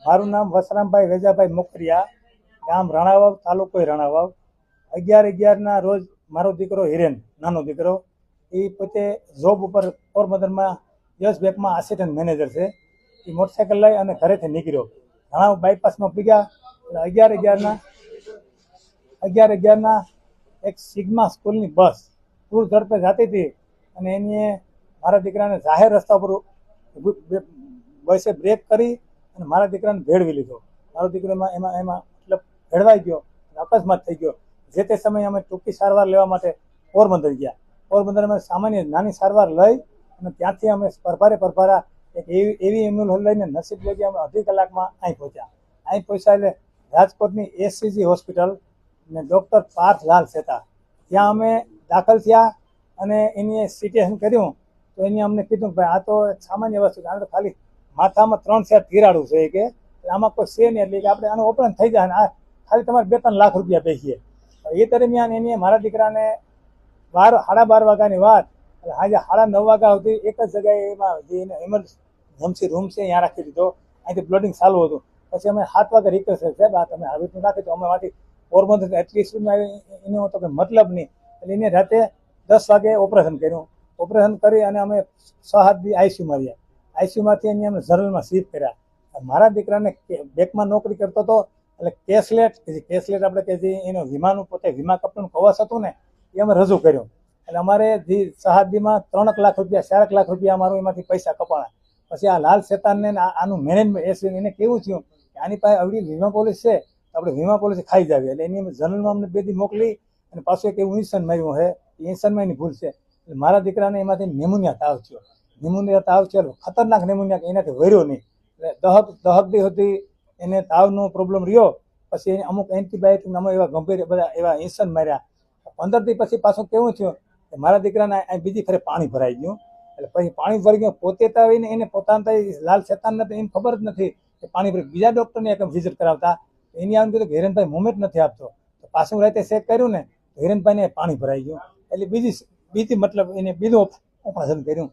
મારું નામ વસરામભાઈ વેજાભાઈ મોકરિયા, ગામ રાણાવાવ, તાલુકો રાણાવાવ। 11/11 રોજ મારો દીકરો હિરેન, નાનો દીકરો, એ પોતે જોબ ઉપર પોરબંદરમાં યસ બેંકમાં આસિસ્ટન્ટ મેનેજર છે। એ મોટરસાઇકલ લઈ અને ઘરેથી નીકળ્યો, રાણાવાવ બાયપાસમાં પીગ્યા। 11/11 એક સિગ્મા સ્કૂલની બસ પૂર ઝડપે જતી હતી અને એને મારા દીકરાને જાહેર રસ્તા પર બસે બ્રેક કરી અને મારા દીકરાને ભેળવી લીધો। મારો દીકરો એમાં મતલબ ભેળવાઈ ગયો, અકસ્માત થઈ ગયો। જે તે સમયે અમે ટૂંકી સારવાર લેવા માટે પોરબંદર ગયા। પોરબંદરમાં સામાન્ય નાની સારવાર લઈ અને ત્યાંથી અમે પરભારા એક એવી એમ્બ્યુલન્સ લઈને નસીબ લઈ અમે અડધી કલાકમાં અહીં પહોંચ્યા। અહીં પહોંચ્યા એટલે રાજકોટની એસસીજી હોસ્પિટલ ને ડૉક્ટર પાર્થ લાલ સેતા, ત્યાં અમે દાખલ થયા અને એની સિટેશન કર્યું તો એને અમને કીધું કે ભાઈ આ તો એક સામાન્ય વસ્તુ છે, આ તો ખાલી માથામાં 3 સેટ તિરાડું છે કે આમાં કોઈ છે નહીં, એટલે કે આપણે આનું ઓપરેશન થઈ જાય અને આ ખાલી તમારે 2-3 લાખ રૂપિયા પૈકીએ। એ દરમિયાન એને મારા દીકરાને 12:30 વાગ્યાની વાત, આજે 9:30 વાગ્યા સુધી એક જ જગ્યાએ એમાં જે ઇમરજન્સી રૂમ છે ત્યાં રાખી દીધો। અહીંથી બ્લડિંગ ચાલુ હતું। પછી અમે 7 વાગે રિક્વેસ્ટ કરી, સાહેબ આ તમે આવી રીતનું રાખી દો, અમે માંથી પોરબંદર એટલી સ્પીડમાં આવી એનો તો કે મતલબ નહીં। એટલે એને રાતે 10 વાગે ઓપરેશન કર્યું। ઓપરેશન કરી અને અમે 6-7 દી આઈસીયુમાં રહ્યા। આઈસીયુમાંથી એને અમે જનરલમાં શિફ્ટ કર્યા। મારા દીકરાને બેંકમાં નોકરી કરતો હતો એટલે કેશલેટ આપણે કે જે એનો વીમાનું પોતે વીમા કંપનીનું કવચ હતું ને એ અમે રજૂ કર્યું। એટલે અમારે જે 7 દીમાં 3 લાખ રૂપિયા 4 લાખ રૂપિયા અમારું એમાંથી પૈસા કપાણા। પછી આ લાલ શેતાનને આનું મેનેજમેન્ટ એને કેવું થયું કે આની પાસે આવડી વીમા પોલિસી છે તો આપણે વીમા પોલિસી ખાઈ જાવી, એટલે એની જનરલમાં અમને 2 દી મોકલી અને પાછું એક એવું ઇન્સન માર્યું છે, એ ઇન્સનમાં એની ભૂલ છે। એટલે મારા દીકરાને એમાંથી નેમોનિયા તાવ થયો। નેમોનિયા તાવ થયો ખતરનાક નેમોનિયા, એનાથી વર્યો નહીં, એટલે દહક દી સુધી એને તાવનો પ્રોબ્લેમ રહ્યો। પછી એને અમુક એન્ટીબાયોટિક અમે એવા ગંભીર બધા એવા ઇન્સન માર્યા। 15 દી પછી પાછું કેવું થયું કે મારા દીકરાને બીજી ફરે પાણી ભરાઈ ગયું। એટલે પછી પાણી ભરી ગયું, પોતે તો આવીને એને પોતાના લાલ શેતાનને તો એને ખબર જ નથી કે પાણી ભરી, બીજા ડૉક્ટરને એક વિઝિટ કરાવતા એની આમ કીધું કે હિરેનભાઈ મુવમેન્ટ નથી આપતો, તો પાછું રાતે ચેક કર્યું ને તો હિરેનભાઈને પાણી ભરાઈ ગયું। એટલે બીજી મતલબ એને બીજું ઓપરેશન કર્યું।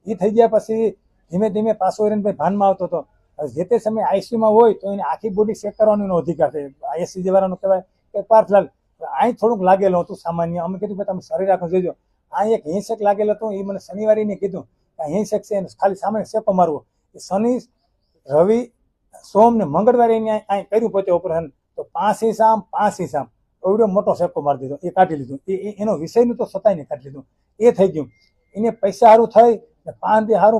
એ થઈ ગયા પછી ધીમે ધીમે પાછો હિરેનભાઈ ભાનમાં આવતો હતો। જે તે સમયે આઈસીયુમાં હોય તો એને આખી બોડી ચેક કરવાનો એનો અધિકાર છે, આઈએસસીજી વાળાનો કહેવાય કે પાર્થલાલ અહીં થોડુંક લાગેલું હતું સામાન્ય। અમે કીધું કે તમે શરીર આખું જોઈજો, અહીં એક હિંસક લાગેલો હતો, એ મને શનિવારે એને કીધું કે હિંસક છે, ખાલી સામાન્ય શેકો મારવો। એ શનિ, રવિ, સોમ ને મંગળવારે એને અહીં કર્યું પોતે ઓપરેશન, તો 5 ઇંચ એવડો મોટો શેકો મારી દીધો, એ કાઢી લીધું। એનો વિષયનું તો સતાઈને કાઢી લીધું, એ થઈ ગયું। એને પૈસા સારું થઈ ને 5 દી સારું